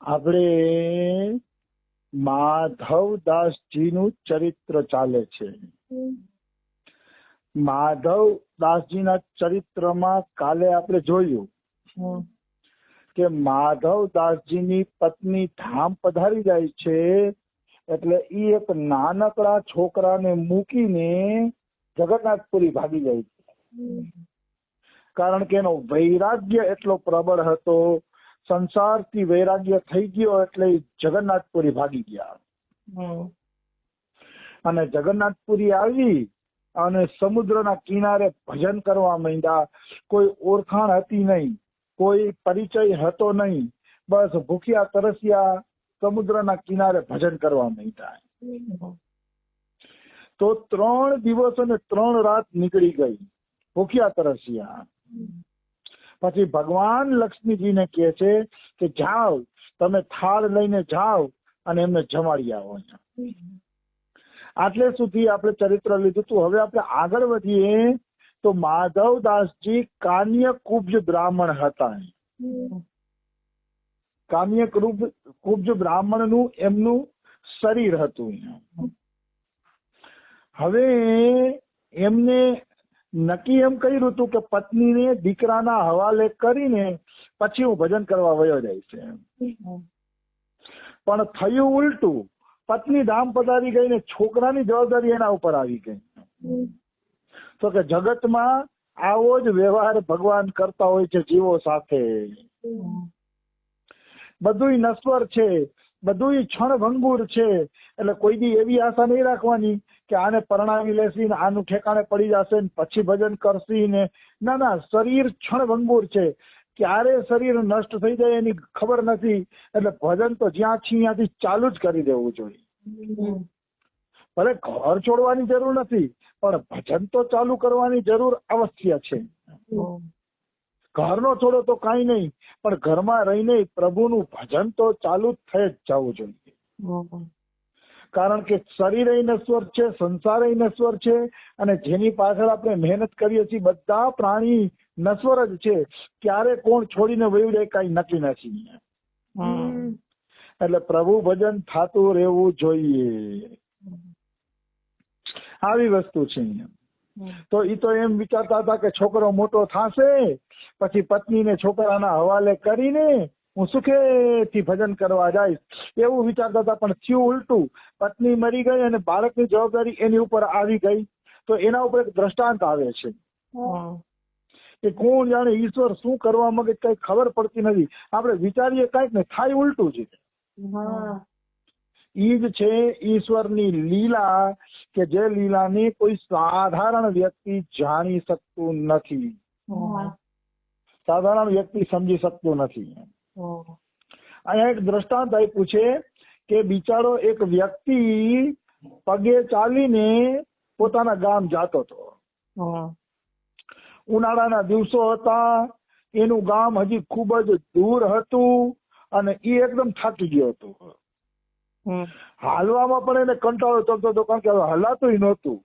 આપણે માધવદાસજીનું ચરિત્ર ચાલે છે. માધવદાસજીના ચરિત્રમાં કાલે આપણે જોયું કે માધવદાસજીની પત્ની ધામ પધારી જાય છે એટલે એ એક નાનકડા છોકરાને મૂકીને જગન્નાથપુરી ભાગી જાય છે. કારણ કે એનો વૈરાગ્ય એટલો પ્રબળ હતો, સંસારથી વૈરાગ્ય થઈ ગયો એટલે જગન્નાથપુરી ભાગી ગયા. અને જગન્નાથપુરી આવી અને સમુદ્રના કિનારે ભજન કરવા માંડ્યા. કોઈ ઓળખાણ હતી નહીં, કોઈ પરિચય હતો નહીં, બસ ભૂખ્યા તરસ્યા સમુદ્રના કિનારે ભજન કરવા માંડ્યા. તો 3 દિવસ અને 3 રાત નીકળી ગઈ ભૂખ્યા તરસ્યા. પછી ભગવાન લક્ષ્મીજીને કહે છે કે જાઓ, તમે થાળ લઈને જાઓ અને એમને જમાડી આવો. આટલે સુધી આપણે ચરિત્ર લીધું હતું. હવે આપણે આગળ વધીએ તો માધવદાસજી કાન્યકુબ્જ બ્રાહ્મણ હતા. કાન્યકુબ્જ બ્રાહ્મણનું એમનું શરીર હતું. હવે એમને નક્કી એમ કર્યું હતું કે પત્નીને દીકરાના હવાલે કરીને પછી હું ભજન કરવા વયો જાય છે. પણ થયું ઉલટું. પત્ની ધામ પધારી ગઈ ને છોકરાની જવાબદારી એના ઉપર આવી ગઈ. તો કે જગતમાં આવો જ વ્યવહાર ભગવાન કરતા હોય છે જીવો સાથે. બધું નશ્વર છે, બધું ક્ષણભંગુર છે. એટલે કોઈ દી એવી આશા નહીં રાખવાની કે આને પરણાવી લેશી ને આનું ઠેકાણે પડી જશે ને પછી ભજન કરશી ને. ના ના, શરીર ક્ષણભંગુર છે. ક્યારે શરીર નષ્ટ થઈ જાય એની ખબર નથી. એટલે ભજન તો જ્યાં છે ત્યાંથી ચાલુ જ કરી દેવું જોઈએ. ભલે ઘર છોડવાની જરૂર નથી, પણ ભજન તો ચાલુ કરવાની જરૂર અવશ્ય છે. ઘરનો છોડો તો કાંઈ નહીં, પણ ઘરમાં રહીને પ્રભુનું ભજન તો ચાલુ થઈ જ જવું જોઈએ. કારણ કે શરીર નશ્વર છે, સંસાર નશ્વર છે, અને જેની પાછળ આપણે મહેનત કરીએ છીએ બધા પ્રાણી નશ્વર જ છે. ક્યારે કોણ છોડીને વયું જાય કઈ નક્કી નથી. એટલે પ્રભુ ભજન થતું રહેવું જોઈએ. આવી વસ્તુ છે. તો એ તો એમ વિચારતા હતા કે છોકરો મોટો થશે પછી પત્નીને છોકરાના હવાલે કરીને હું સુખેથી ભજન કરવા જઈશ એવું વિચારતા હતા. પણ થયું ઉલટું. પત્ની મરી ગઈ અને બાળકની જવાબદારી એની ઉપર આવી ગઈ. તો એના ઉપર એક દ્રષ્ટાંત આવે છે કે કોણ જાણે ઈશ્વર શું કરવા માંગે કઈ ખબર પડતી નથી. આપણે વિચારીએ કઈક ને થાય ઉલટું છે. ઈ જ છે ઈશ્વરની લીલા, કે જે લીલાને કોઈ સાધારણ વ્યક્તિ જાણી શકતું નથી, સાધારણ વ્યક્તિ સમજી શકતું નથી. અહીંયા એક દ્રષ્ટાંત આપ્યું છે કે બિચારો એક વ્યક્તિ પગે ચાલીને પોતાના ગામ જતો હતો. ઉનાળાના દિવસો હતા, એનું ગામ હજી ખૂબ જ દૂર હતું અને એ એકદમ થાકી ગયો હતો. હાલવામાં પણ એને કંટાળો ચડતો હતો, કારણ કે હલાતું નહોતું.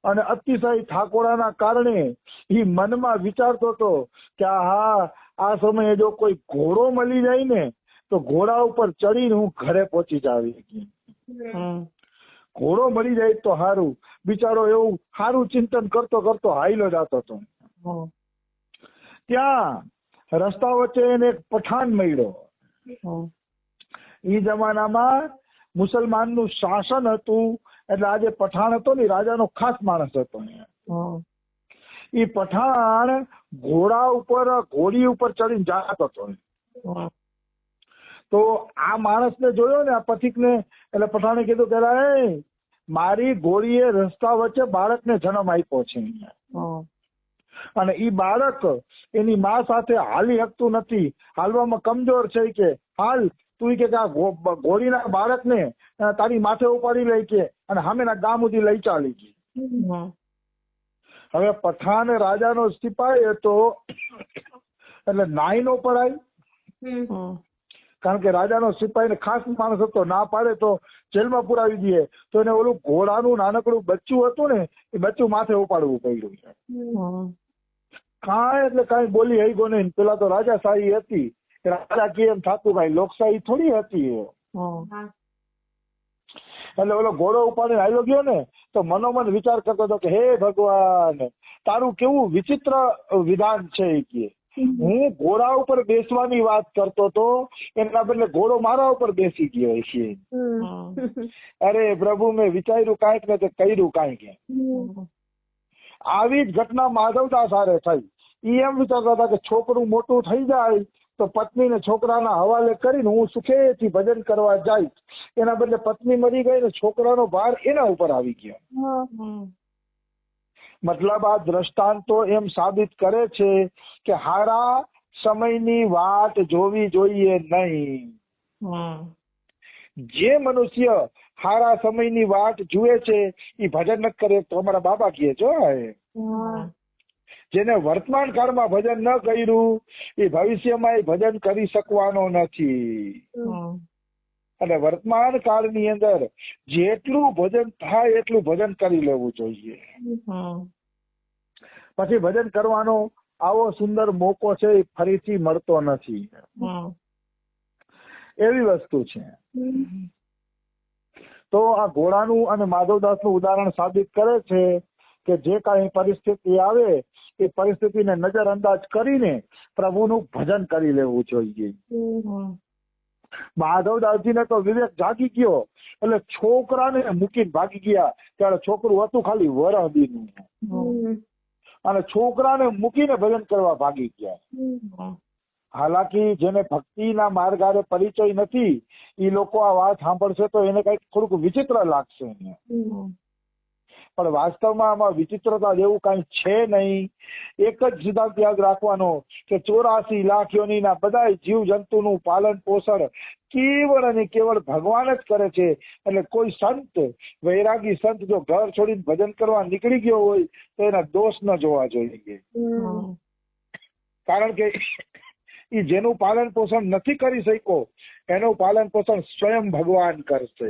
અને અતિશય થાકોડાના કારણે એ મનમાં વિચારતો હતો કે આ સમયે જો કોઈ ઘોડો મળી જાય ને તો ઘોડા ઉપર ચડીને હું ઘરે પહોંચી જાવી. ઘોડો મળી જાય તો સારું. બિચારો એવું સારું ચિંતન કરતો કરતો હાઈલો જતો હતો. ત્યાં રસ્તા વચ્ચે એને એક પઠાણ મળ્યો. એ જમાનામાં મુસલમાનનું શાસન હતું, એટલે આજે પઠાણ હતો ને રાજાનો ખાસ માણસ હતો. એ પઠાણ ઘોડી ઉપર ચડીને જાતો હતો. તો આ માણસને જોયો ને, આ પથિકને, એટલે પઠાણે કીધું કે મારી ઘોડીએ રસ્તા વચ્ચે બાળકને જન્મ આપ્યો છે અને ઈ બાળક એની મા સાથે હાલી શકતું નથી, હાલવામાં કમજોર છે. કે હાલ તું કે આ ઘોડીના બાળકને તારી માથે ઉપાડી લઈ કે અને સામેના ગામ સુધી લઈ ચાલી ગઈ. હવે પઠાણ રાજાનો સિપાહી હતો એટલે નાઈ નો પડાય, કારણ કે રાજાનો સિપાહીને ખાસ માણસ હતો. ના પાડે તો જેલમાં પુરાવી દે. તો એને ઓલું ઘોડાનું નાનકડું બચ્ચું હતું ને એ બચ્ચું માથે ઉપાડવું પડ્યું. કાંઈ એટલે કાંઈ બોલી હઈ ગો નહીં. પેલા તો રાજાશાહી હતી રાજાકીય એમ થતું ભાઈ લોકશાહી થોડી હતી એ. એટલે ઓલો ઘોડો ઉપાડીને આવ્યો ગયો ને તો મનોમન વિચાર કરતો હતો કે હે ભગવાન તારું કેવું વિચિત્ર વિધાન છે એ કે હું ઘોડા ઉપર બેસવાની વાત કરતો હતો એના બદલે ઘોડો મારા ઉપર બેસી ગયો છે. અરે પ્રભુ મેં વિચાર્યું કાંઈક ને તે કર્યું કાંઈક. આવી જ ઘટના માધવદાસ હારે થઈ. ઈ એમ વિચારતા હતા કે છોકરું મોટું થઈ જાય તો પત્ની ને છોકરાના હવાલે કરીને હું સુખેથી ભજન કરવા જાય. એના બદલે પત્ની મરી ગઈ ને છોકરાનો ભાર એના ઉપર આવી ગયો. મતલબ આ દ્રષ્ટાંતો એમ સાબિત કરે છે કે હારા સમયની વાટ જોવી જોઈએ નહીં. જે મનુષ્ય હારા સમયની વાટ જુએ છે એ ભજન ન કરે તો અમારા બાબા કહે છો. જેને વર્તમાન કાળમાં ભજન ન કર્યું એ ભવિષ્યમાં એ ભજન કરી શકવાનો નથી. અને વર્તમાન કાળની અંદર જેટલું ભજન થાય એટલું ભજન કરી લેવું જોઈએ. પછી ભજન કરવાનો આવો સુંદર મોકો છે એ ફરીથી મળતો નથી. એવી વસ્તુ છે. તો આ ઘોડાનું અને માધવદાસનું ઉદાહરણ સાબિત કરે છે કે જે કાંઈ પરિસ્થિતિ આવે એ પરિસ્થિતિને નજરઅંદાજ કરીને પ્રભુનું ભજન કરી લેવું જોઈએ. માધવદાસજીને તો વિવેક જાગી ગયો એટલે છોકરાને મૂકીને ભાગી ગયા. ત્યારે છોકરું હતું ખાલી વરહદીનું અને છોકરાને મૂકીને ભજન કરવા ભાગી ગયા. હાલાકી જેને ભક્તિના માર્ગ આરે પરિચય નથી એ લોકો આ વાત સાંભળશે તો એને કઈક થોડુંક વિચિત્ર લાગશે. પણ વાસ્તવમાં આમાં વિચિત્રતા જેવું કઈ છે નહીં. એક જ સિદ્ધાંત યાદ રાખવાનો કે 84 લાખ યોનીના બધા જીવ જંતુનું પાલન પોષણ કેવળ અને કેવળ ભગવાન જ કરે છે. એટલે કોઈ સંત વૈરાગી સંત જો ઘર છોડીને ભજન કરવા નીકળી ગયો હોય તો એના દોષ ન જોવા જોઈએ. કારણ કે એ જેનું પાલન પોષણ નથી કરી શક્યો એનું પાલન પોષણ સ્વયં ભગવાન કરશે.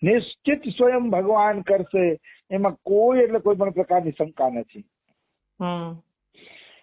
નિશ્ચિત સ્વયં ભગવાન કરશે. એમાં કોઈ કોઈ પણ પ્રકારની શંકા નથી.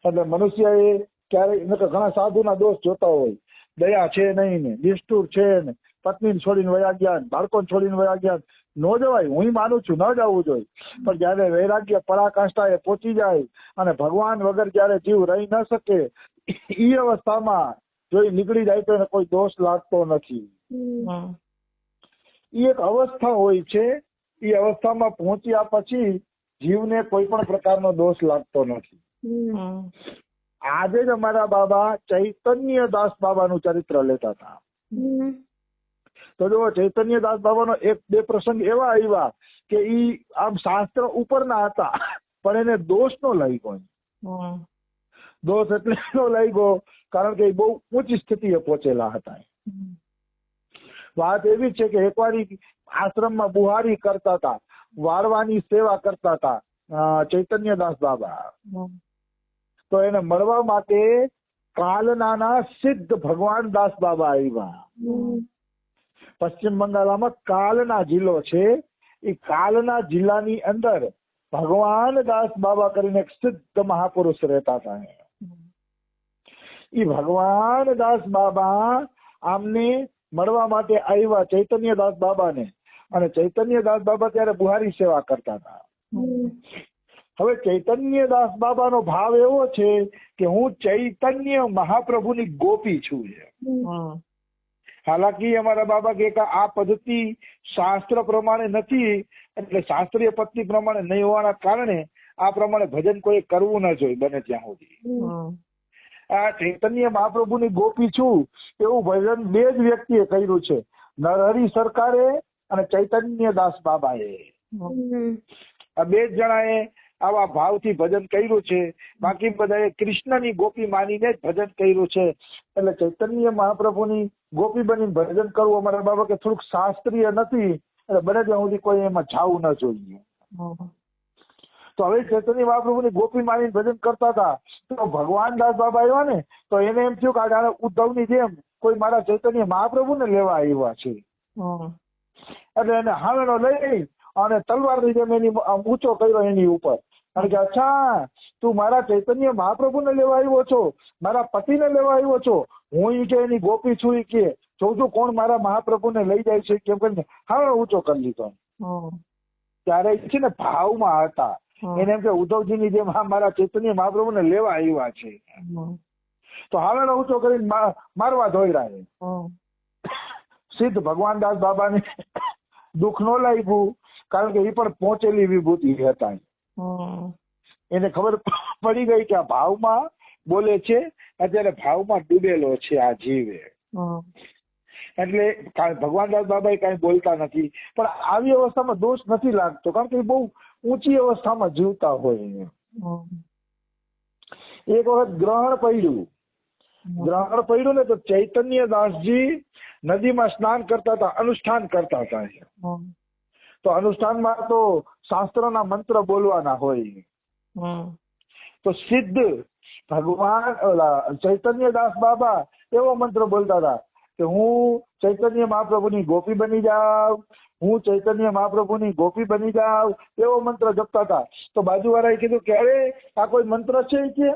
એટલે મનુષ્યએ ક્યારેય ઘણા સાધુના દોષ જોતા હોય, દયા છે નહીં ને, નિષ્ઠુર છે ને, પત્નીને છોડીને વયા ગયા, બાળકોને છોડીને વયા ગયા. ન જવાય, હું માનું છું ન જવું જોઈએ. પણ જયારે વૈરાગ્ય પરાકાષ્ઠાએ પહોંચી જાય અને ભગવાન વગર જયારે જીવ રહી ન શકે એ અવસ્થામાં જો નીકળી જાય તો એને કોઈ દોષ લાગતો નથી. એ એક અવસ્થા હોય છે. એ અવસ્થામાં પહોંચ્યા પછી જીવને કોઈ પણ પ્રકારનો દોષ લાગતો નથી. આજે જ અમારા બાબા ચૈતન્ય દાસ બાબાનું ચરિત્ર લેતા હતા. તો જો ચૈતન્ય દાસ બાબાનો એક બે પ્રસંગ એવા આવ્યા કે ઈ આમ શાસ્ત્ર ઉપરના હતા પણ એને દોષ નો લાગ્યો. દોષ એટલે નો લાગ્યો કારણ કે એ બહુ ઊંચી સ્થિતિએ પહોંચેલા હતા. વાત એવી છે કે એકવાર આશ્રમમાં બુહારી કરતા હતા, વાળવાની સેવા કરતા હતા ચૈતન્યદાસ બાબા. તો એને મળવા માટે કાલનાના સિદ્ધ ભગવાન દાસ બાબા આવ્યા. પશ્ચિમ બંગાળમાં કાલના જિલ્લો છે. એ કાલના જિલ્લાની અંદર ભગવાન દાસ બાબા કરીને એક સિદ્ધ મહાપુરુષ રહેતા હતા. એ ભગવાન દાસ બાબા આમને મળવા માટે આવ્યા ચૈતન્યદાસ બાબાને. અને ચૈતન્યદાસ બાબા ત્યારે બુહારી સેવા કરતા હતા. હવે ચૈતન્યદાસ બાબાનો ભાવ એવો છે કે હું ચૈતન્ય મહાપ્રભુની ગોપી છું. હાલાકી અમારા બાબા કે આ પદ્ધતિ શાસ્ત્ર પ્રમાણે નથી, એટલે શાસ્ત્રીય પદ્ધતિ પ્રમાણે નહીં હોવાના કારણે આ પ્રમાણે ભજન કોઈ કરવું ન જોઈએ બને ત્યાં સુધી. આ ચૈતન્ય મહાપ્રભુની ગોપી છું એવું ભજન બે જ વ્યક્તિએ કર્યું છે, નરહરી સરકારે અને ચૈતન્યદાસ બાબાએ. આ બે જ જણાએ આવા ભાવથી ભજન કર્યું છે. બાકી બધાએ કૃષ્ણની ગોપી માનીને જ ભજન કર્યું છે. એટલે ચૈતન્ય મહાપ્રભુની ગોપી બનીને ભજન કરવું અમારા બાબા કે થોડુંક શાસ્ત્રીય નથી, એટલે બને ત્યાં સુધી કોઈ એમાં જાવું ન જોઈએ. તો હવે ચૈતન્ય મહાપ્રભુની ગોપી માનીને ભજન કરતા હતા. તો ભગવાન દાસ બાબા આવ્યા ને તો એને એમ થયું કે આ ઉદ્ધવની જેમ કોઈ મારા ચૈતન્ય મહાપ્રભુને લેવા આવ્યા છે. એટલે એને હાવેણો લઈ અને તલવારની જેમ એની ઊંચો કર્યો એની ઉપર અને કે અચ્છા તું મારા ચૈતન્ય મહાપ્રભુને લેવા આવ્યો છો, મારા પતિને લેવા આવ્યો છો, હું ઈ કે એની ગોપી છું, ઈ કે જોઉં છું કોણ મારા મહાપ્રભુને લઈ જાય છે કેમ કરીને હવે ઊંચો કરી લીધો. ત્યારે છે ને ભાવમાં હતા, એને એમ કે ઉદ્ધવજીની જેમ હા મારા ચૈતન્ય મહાપ્રભુને લેવા આવ્યા છે, તો હવે ઊંચો કરીને મારવા દોડ્યા. સિદ્ધ ભગવાન દાસ બાબાને દુઃખ ન લાગ્યું, કારણ કે એ પણ પહોંચેલી વિભૂતિ હતા. એને ખબર પડી ગઈ કે આ ભાવમાં બોલે છે, અત્યારે ભાવમાં ડૂબેલો છે આ જીવે. એટલે ભગવાન દાસ બાબા કઈ બોલતા નથી, પણ આવી અવસ્થામાં દોષ નથી લાગતો, કારણ કે એ બહુ ઊંચી અવસ્થામાં જીવતા હોય. એક વખત ગ્રહણ પડ્યું ને તો ચૈતન્ય દાસજી નદીમાં સ્નાન કરતા હતા, અનુષ્ઠાન કરતા હતા. તો અનુષ્ઠાનમાં તો શાસ્ત્રના મંત્ર બોલવાના હોય. તો સિદ્ધ ભગવાન ચૈતન્ય દાસ બાબા એવો મંત્ર બોલતા હતા કે હું ચૈતન્ય મહાપ્રભુની ગોપી બની જાઉં, હું ચૈતન્ય મહાપ્રભુની ગોપી બની જાઉં, એવો મંત્ર જપતા હતા. તો બાજુવાળાએ કીધું કે અરે આ કોઈ મંત્ર છે કે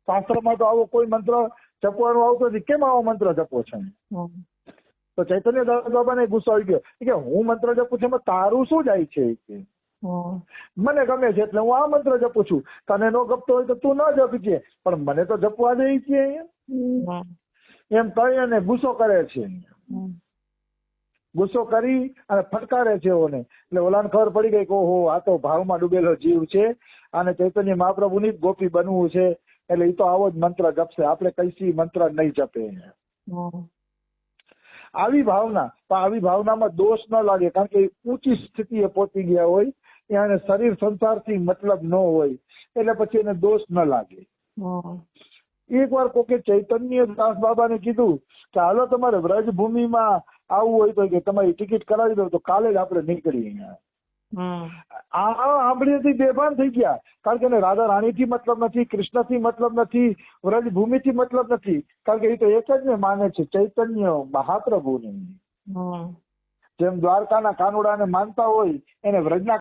શાસ્ત્રમાં તો આવો કોઈ મંત્ર જપવાનું આવતો નથી, કેમ આવો મંત્ર જપો છે? તો ચૈતન્ય દાસ બાબાને ગુસ્સો આવી ગયો કે હું મંત્ર જપું છું એમાં તારું શું જાય છે? મને ગમે છે એટલે હું આ મંત્ર જપું છું, તને ન ગમતો હોય તો તું ન જપજે, પણ મને તો જપવા દે છે એમ કહી અને ગુસ્સો કરે છે. ગુસ્સો કરી અને ફટકારે છે ઓને. એટલે ઓલાને ખબર પડી ગઈ કે ઓહો આ તો ભાવમાં ડૂબેલો જીવ છે અને ચૈતન્ય મહાપ્રભુની ગોપી બનવું છે, એટલે એ તો આવો જ મંત્ર જપશે, આપણે કઈસી મંત્ર નહીં જપે. આવી ભાવનામાં દોષ ન લાગે, કારણ કે ઊંચી સ્થિતિએ પહોંચી ગયા હોય, એને શરીર સંસારથી મતલબ ન હોય, એટલે પછી એને દોષ ન લાગે. એક વાર કોકે ચૈતન્ય દાસ બાબાને કીધું કે હાલો તમારે વ્રજભૂમિમાં આવવું હોય તો કે તમારી ટિકિટ કરાવી દો તો કાલે જ આપણે નીકળીએ. આંબળીથી બેભાન થઈ ગયા, કારણ કે એને રાધા રાણીથી મતલબ નથી, કૃષ્ણથી મતલબ નથી, વ્રજભૂમિથી મતલબ નથી, કારણ કે એ તો એક જ ને માને છે, ચૈતન્ય મહાપ્રભુને. જેમ દ્વારકાના કાનુડાને માનતા હોય એને વ્રજના